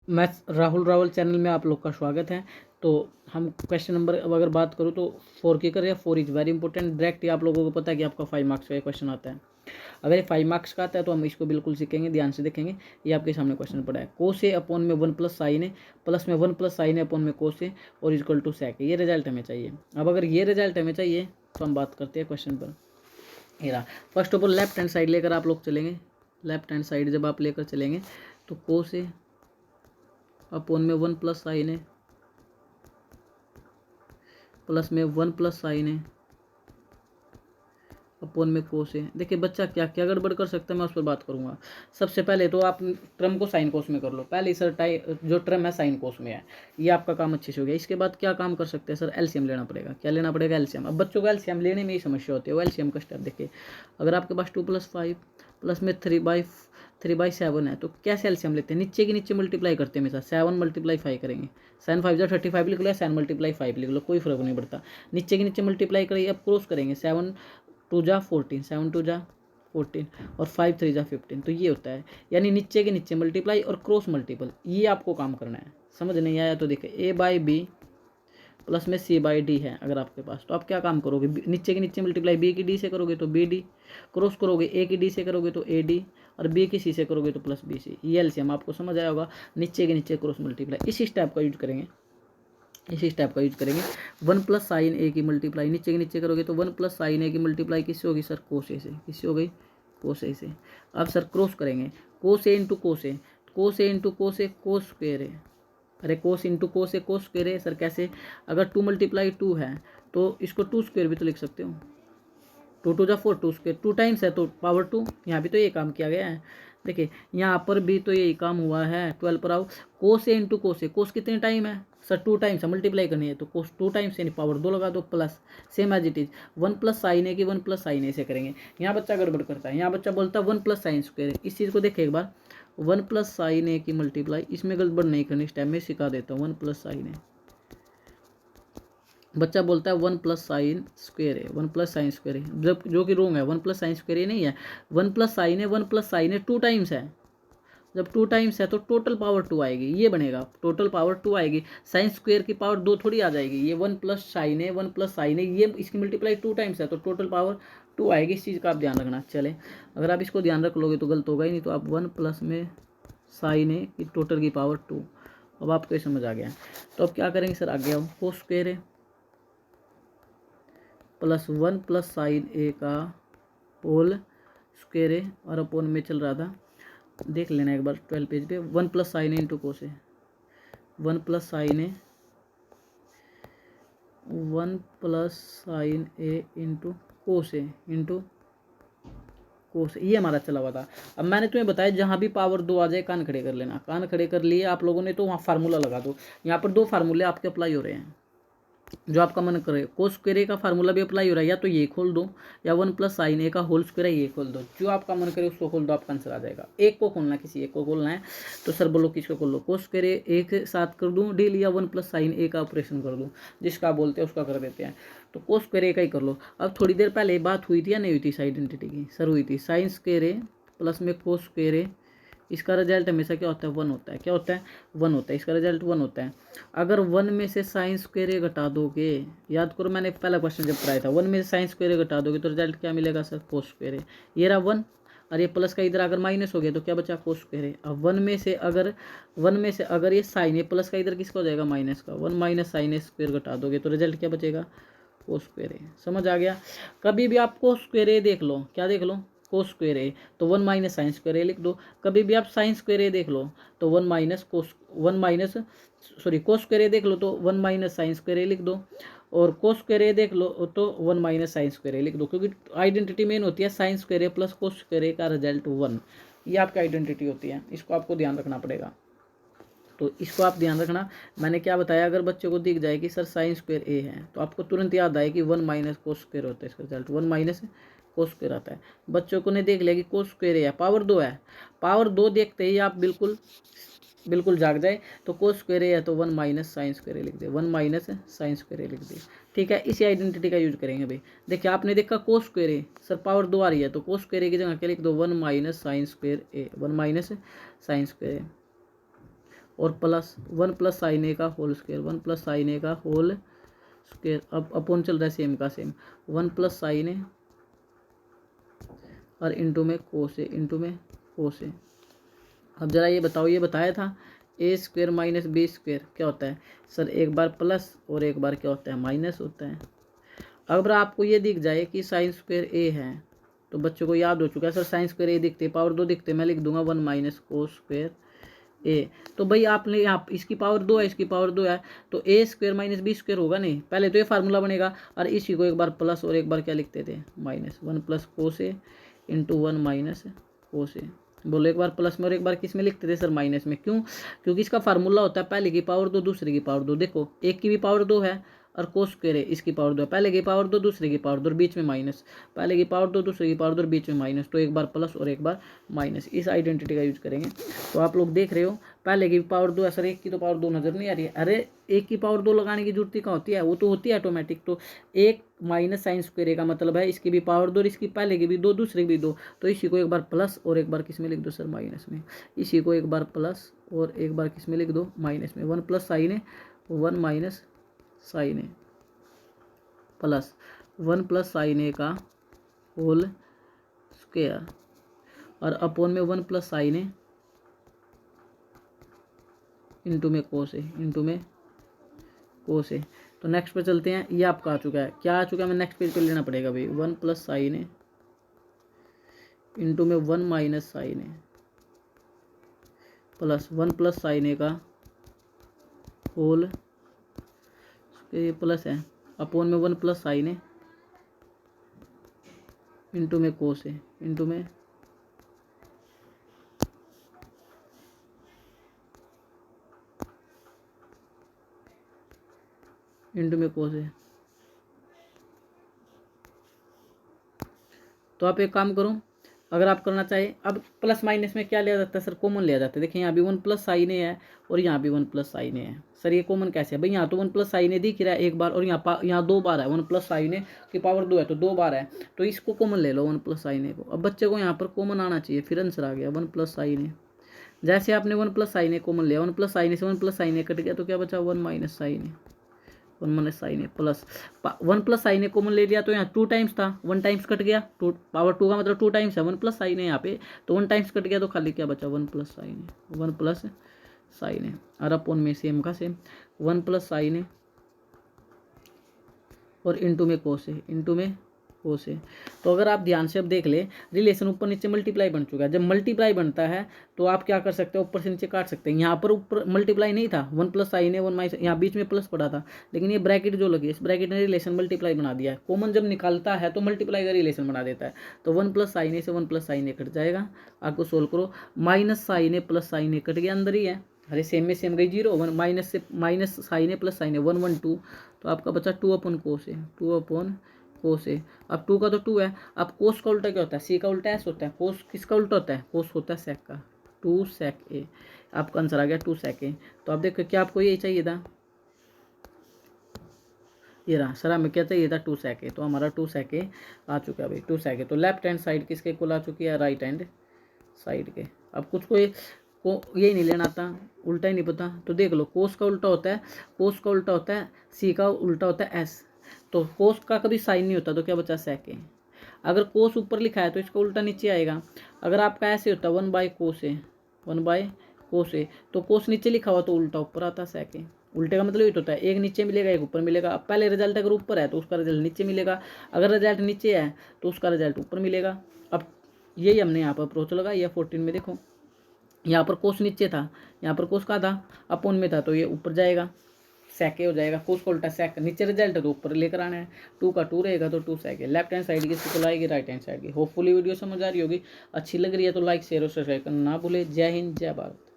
मैं राहुल रावल चैनल में आप लोग का स्वागत है। तो हम क्वेश्चन नंबर अब अगर बात करूँ तो 4 की करें। 4 इज़ वेरी इंपॉर्टेंट। डायरेक्ट ही आप लोगों को पता है कि आपका 5 मार्क्स का क्वेश्चन आता है। अगर ये 5 मार्क्स का आता है तो हम इसको बिल्कुल सीखेंगे, ध्यान से देखेंगे। ये आपके सामने क्वेश्चन पड़ा है, कोस ए अपॉन में 1 प्लस साइन है, प्लस में 1 प्लस साइन है अपॉन में कोस ए और इक्वल टू सेक। ये रिजल्ट हमें चाहिए। अब अगर ये रिजल्ट हमें चाहिए तो हम बात करते हैं क्वेश्चन पर। ये रहा। First of all left hand side लेकर आप लोग चलेंगे। लेफ्ट हैंड साइड जब आप लेकर चलेंगे तो कोस ए अपॉन में 1 प्लस साइन है, प्लस में 1 प्लस साइन है अपॉन में कोस है। देखिए बच्चा क्या क्या गड़बड़ कर सकता है, मैं उस पर बात करूंगा। सबसे पहले तो आप ट्रम को साइन कोस में कर लो। पहले सर जो ट्रम है साइन कोस में है, ये आपका काम अच्छे से हो गया। इसके बाद क्या काम कर सकते हैं सर, एलसीएम लेना पड़ेगा। क्या लेना पड़ेगा, एलसीएम। अब बच्चों को एलसीएम लेने में ही समस्या होती है, वो एलसीएम का स्टेप देखिए। अगर आपके पास 2 + 5 प्लस में 3/7 है तो कैसे एलसीएम लेते हैं, नीचे के नीचे मल्टीप्लाई करते हैं हमेशा। 7 × 5 करेंगे, 7 5 जो 35 लिख लो, 7 × 5 लिख लो, कोई फर्क नहीं पड़ता। नीचे के नीचे मल्टीप्लाई करिए, अब क्रॉस करेंगे। 7 2 जा 14, 7 2 जा 14 और 5 3 जा 15। तो ये होता है, यानी नीचे के नीचे मल्टीप्लाई और क्रॉस मल्टीपल, ये आपको काम करना है। समझ नहीं आया तो देखिए A/B प्लस में C/D है अगर आपके पास, तो आप क्या काम करोगे, नीचे के नीचे मल्टीप्लाई B की D से करोगे तो BD, क्रॉस करोगे A की D से करोगे तो AD और B की C से करोगे तो प्लस BC। ये एलसीएम आपको समझ आया होगा। नीचे के नीचे क्रॉस मल्टीप्लाई, इसी स्टेप का यूज करेंगे। 1 प्लस साइन ए की मल्टीप्लाई नीचे के नीचे करोगे तो 1 प्लस साइन ए की मल्टीप्लाई किससे होगी सर, कोस ए से। किससे हो गई, कोस ए से। अब सर क्रॉस करेंगे, कोस ए इंटू कोस ए, कोस ए इंटू कोस ए, कोस स्क्वायर ए। अरे कोस इंटू कोस ए, कोस स्क्वायर ए। सर कैसे, अगर 2 × 2 है तो इसको 2 स्क्वायर भी तो लिख सकते हो। 2 2 जा 4, 2 स्क्वायर 2 टाइम्स है तो पावर 2। यहाँ भी तो ये काम किया गया है। देखिए यहाँ पर भी तो यही काम हुआ है। 12 पर आओ, कोस ए इंटू कोस ए, कोस कितने टाइम है सर, 2 टाइम्स है, मल्टीप्लाई करनी है तो कोस 2 टाइम्स यानी पावर 2 लगा दो, plus same as it is 1 plus sine A की 1 प्लस साइन ए से करेंगे। यहाँ बच्चा गड़बड़ करता है, यहाँ बच्चा बोलता है 1 प्लस साइन स्क्वायर। इस चीज़ को देखे एक बार, 1 प्लस साइन ए की मल्टीप्लाई, इसमें गड़बड़ नहीं करनी, इस टाइम में सिखा देता हूँ। 1 प्लस साइन ए, बच्चा बोलता है 1 प्लस साइन स्क्वायर है, 1 प्लस साइन स्क्वायर है, जब जो कि रोंग है। 1 प्लस साइन स्क्वायर नहीं है, 1 प्लस साइन है, 1 प्लस साइन है 2 टाइम्स है। जब 2 टाइम्स है तो टोटल पावर 2 आएगी, ये बनेगा, टोटल पावर 2 आएगी। साइन स्क्वायर की पावर 2 थोड़ी आ जाएगी। ये 1 प्लस साइन है, 1 प्लस साइन है, ये इसकी मल्टीप्लाई 2 टाइम्स है तो टोटल पावर 2 आएगी। इस चीज़ का आप ध्यान रखना। चले, अगर आप इसको ध्यान रख लोगे तो गलत होगा ही नहीं। तो आप 1 प्लस में साइन है कि टोटल की पावर 2। अब आपको ये समझ आ गया। तो अब क्या करेंगे सर, आगे आओ, कोस स्क्वायर है प्लस 1 प्लस साइन ए का होल स्क्वायर है और अपॉन में चल रहा था, देख लेना एक बार 12 पेज पे। 1 प्लस साइन ए इंटू कोस है, 1 प्लस साइन ए, 1 प्लस साइन ए इंटू कोस है, इंटू कोस, ये हमारा चला हुआ था। अब मैंने तुम्हें बताया जहाँ भी पावर 2 आ जाए कान खड़े कर लेना। कान खड़े कर लिए आप लोगों ने तो वहाँ फार्मूला लगा दो। यहाँ पर 2 फार्मूले आपके अप्लाई हो रहे हैं, जो आपका मन करे। कोस स्क्वायर ए का फार्मूला भी अप्लाई हो रहा है, या तो ये खोल दो, या 1 प्लस साइन ए का होल स्क्वायर है ये खोल दो। जो आपका मन करे उसको खोल दो, आपका आंसर आ जाएगा। एक को खोलना, किसी एक को खोलना है। तो सर बोलो किसको खोल लो, कोस स्क्वायर ए एक साथ कर दूँ डील, या 1 प्लस साइन ए का ऑपरेशन कर दूँ, जिसका बोलते हैं उसका कर देते हैं। तो कोस स्क्वायर ए का ही कर लो। अब थोड़ी देर पहले बात हुई थी या नहीं हुई थी इस आइडेंटिटी की, सर हुई थी। साइन स्क्वायर ए प्लस में कोस स्क्वायर ए, इसका रिजल्ट हमेशा क्या होता है, 1 होता है। क्या होता है, 1 होता है। इसका रिजल्ट 1 होता है। अगर 1 में से साइन स्क्वायर ए घटा दोगे, याद करो मैंने पहला क्वेश्चन जब कराया था, 1 में से साइन स्क्वायर ए घटा दोगे तो रिजल्ट क्या मिलेगा सर, कोस स्क्वायर ए। ये रहा 1 और ये प्लस का इधर अगर माइनस हो गया तो क्या बचा, कोस स्क्वायर ए। अब 1 में से अगर ये साइन ए प्लस का इधर किसका हो जाएगा, माइनस का। 1 माइनस साइन ए स्क्वायर घटा दोगे तो रिजल्ट क्या बचेगा, कोस स्क्वायर ए। समझ आ गया। कभी भी आप कोस स्क्वायर ए देख लो, क्या देख लो, कोस स्क्वायर ए, तो 1 माइनस साइन स्क्वायर ए लिख दो। कभी भी आप साइन स्क्वायर ए देख लो तो 1 माइनस कोस स्क्वायर ए देख लो तो 1 माइनस साइन स्क्वायर ए लिख दो। और कोस स्क्वायर ए देख लो तो 1 माइनस साइन स्क्वायर ए लिख दो, क्योंकि आइडेंटिटी मेन होती है साइन स्क्वायर ए प्लस कोस स्क्वायर ए का रिजल्ट 1। ये आपकी आइडेंटिटी होती है, इसको आपको ध्यान रखना पड़ेगा। तो इसको आप ध्यान रखना। मैंने क्या बताया, अगर बच्चों को दिख जाए कि सर साइन स्क्वायर ए है तो आपको तुरंत याद आए कि 1 माइनस कोस स्क्वायर होता है, इसका रिजल्ट 1 माइनस कोस स्क्वायर आता है। बच्चों को ने देख लिया कि कोस स्क्वायर है, पावर 2 है, पावर 2 देखते ही आप बिल्कुल जाग जाए। तो कोस स्क्वायर है तो 1 माइनस साइन स्क्वायर लिख दे, 1 माइनस साइन स्क्वायर लिख दे। ठीक है, इसी आइडेंटिटी का यूज करेंगे भाई। देखिए आपने देखा कोस स्क्वायर है, सर पावर 2 आ रही है तो कोस स्क्वायर की जगह क्या लिख दो, 1 माइनस साइन स्क्वायर ए, 1 माइनस साइन स्क्वायर। और प्लस 1 + sin a का होल स्क्वायर, 1 + sin a का होल स्क्वायर। अब अपॉन चल रहा है सेम का सेम, 1 + sin a और इंटू में कोस ए, इंटू में कोस ए। अब जरा ये बताओ, ये बताया था a² - b² क्या होता है सर, एक बार प्लस और एक बार क्या होता है माइनस होता है। अगर आपको ये दिख जाए कि sin² a है तो बच्चों को याद हो चुका है सर, sin² a दिखते पावर 2 दिखते, मैं लिख दूंगा 1 - cos² a। तो भाई आपने यहाँ इसकी पावर 2 है, इसकी पावर 2 है, तो a² - b² होगा नहीं, पहले तो ये फार्मूला बनेगा। और इसी को एक बार प्लस और एक बार क्या लिखते थे minus, 1 + cos a into 1 - cos a। बोलो एक बार प्लस में और एक बार किस में लिखते थे सर माइनस में, क्यों? क्योंकि इसका फार्मूला होता है पहले की पावर 2 दूसरे की पावर 2। देखो एक की भी पावर 2 है और cos² इसकी पावर 2 है, पहले की पावर 2 दूसरे की पावर 2 और बीच में माइनस, पहले की पावर 2 दूसरे की पावर 2 और बीच में माइनस, तो एक बार प्लस और एक बार माइनस, इस आइडेंटिटी का यूज करेंगे। तो आप लोग देख रहे हो पहले की पावर 2 है सर, एक की तो पावर 2 नजर नहीं आ रही है, अरे एक की पावर 2 लगाने की जरूरत कहाँ होती है, वो तो होती है ऑटोमेटिक। तो 1 - sin² का मतलब है इसकी भी पावर 2 और इसकी पहले की भी 2 दूसरे की भी 2, तो इसी को एक बार प्लस और एक बार किस में लिख दो सर माइनस में, इसी को एक बार प्लस और एक बार किस में लिख दो माइनस में, 1 + sin a 1 - sin a plus 1 + sin a का होल स्क्वायर और अपॉन में 1 + sin a इंटू में कोस ए, इंटू में कोस ए। तो नेक्स्ट पे चलते हैं, ये आपका आ चुका है, क्या आ चुका है, मैं नेक्स्ट पेज पे लेना पड़ेगा भाई, 1 + sin a इंटू में 1 - sin a plus 1 + sin a का होल ये प्लस है अपॉन में 1 + sin a इंटू में कोस ए, इंटू में कोस ए। तो आप एक काम करो, अगर आप करना चाहे, अब प्लस माइनस में क्या लिया जाता है सर, कॉमन लिया जाता है। देखिए यहाँ भी 1 + sin a है और यहाँ भी 1 + sin a है सर, ये कॉमन कैसे है भाई, यहाँ तो 1 + sin a दिख रहा है एक बार और यहाँ 2 बार है, 1 + sin a की पावर 2 है तो 2 बार है, तो इसको कॉमन ले लो 1 + sin a को। अब बच्चे को यहाँ पर कॉमन आना चाहिए, फिर आंसर आ गया 1 + sin a। जैसे आपने 1 + sin a कॉमन लिया, 1 + sin a से 1 + sin a कट गया तो क्या बचा 1 - sin a, 1 - sin a plus 1 + sin a common ले लिया तो यहाँ 2 टाइम्स था, 1 टाइम्स कट गया, 2 पावर 2 का मतलब 2 टाइम्स है, 1 + sin a यहाँ पे, तो 1 टाइम्स कट गया तो खाली क्या बचा 1 + sin a, 1 + sin a और अपॉन में सेम का सेम 1 + sin a और इंटू में कोस ए, इंटू में कोस ए। तो अगर आप ध्यान से अब देख ले, रिलेशन ऊपर नीचे मल्टीप्लाई बन चुका है। जब मल्टीप्लाई बनता है तो आप क्या कर सकते हो, ऊपर से नीचे काट सकते हैं। यहाँ पर ऊपर मल्टीप्लाई नहीं था, 1 + sin a 1 - यहाँ बीच में प्लस पड़ा था, लेकिन ये ब्रैकेट जो लगी, इस ब्रैकेट ने रिलेशन मल्टीप्लाई बना दिया है। कॉमन जब निकालता है तो मल्टीप्लाई का रिलेशन बना देता है। तो 1 + sin a से 1 + sin a कट जाएगा, आपको सोल्व करो, -sin a + sin a cut गया, अंदर ही है, अरे सेम में सेम गई 0, 1 माइनस से minus sin a + sin a 1 1 2, तो आपका बचा 2/cos a, 2/cos a। अब 2 का तो 2 है, अब कोस का उल्टा क्या होता है, सी का उल्टा एस होता है, कोस किसका उल्टा होता है, कोस होता है सेक का, 2 sec a। आपका आंसर आ गया 2 sec a। तो आप देखो क्या आपको यही चाहिए था, ये रहा सर, हमें क्या चाहिए था 2 sec a, तो हमारा 2 sec a आ चुका है भाई, 2 sec a। तो लेफ्ट हैंड साइड किसके इक्वल आ चुकी है, राइट हैंड साइड के। अब कुछ को यही नहीं लेना था, उल्टा ही नहीं पता, तो देख लो कोस का उल्टा होता है, कोस का उल्टा होता है सी का उल्टा होता है एस, तो कोस का कभी साइन नहीं होता, तो क्या बचा sec a। अगर कोस ऊपर लिखा है तो इसका उल्टा नीचे आएगा, अगर आपका ऐसे होता 1/cos a, 1/cos a, तो कोस नीचे लिखा हुआ तो उल्टा ऊपर आता sec a। उल्टे का मतलब ये तो होता है एक नीचे मिलेगा एक ऊपर मिलेगा। अब पहले रिजल्ट अगर ऊपर है तो उसका रिजल्ट नीचे मिलेगा, अगर रिजल्ट नीचे है तो उसका रिजल्ट ऊपर मिलेगा। अब यही हमने यहाँ पर अप्रोच लगाई है 14 में। देखो यहाँ पर कोस नीचे था, यहाँ पर कोस का था, अपॉन में था, तो ये ऊपर जाएगा, sec a हो जाएगा, कोस का उल्टा sec, नीचे रिजल्ट है तो ऊपर लेकर आना है, 2 का 2 रहेगा तो 2 sec a। Left hand side की सिक्वल आएगी राइट हैंड साइड की। होपफुली वीडियो समझ आ रही होगी, अच्छी लग रही है तो लाइक शेयर और सब्सक्राइब करना ना भूले। जय हिंद, जय भारत।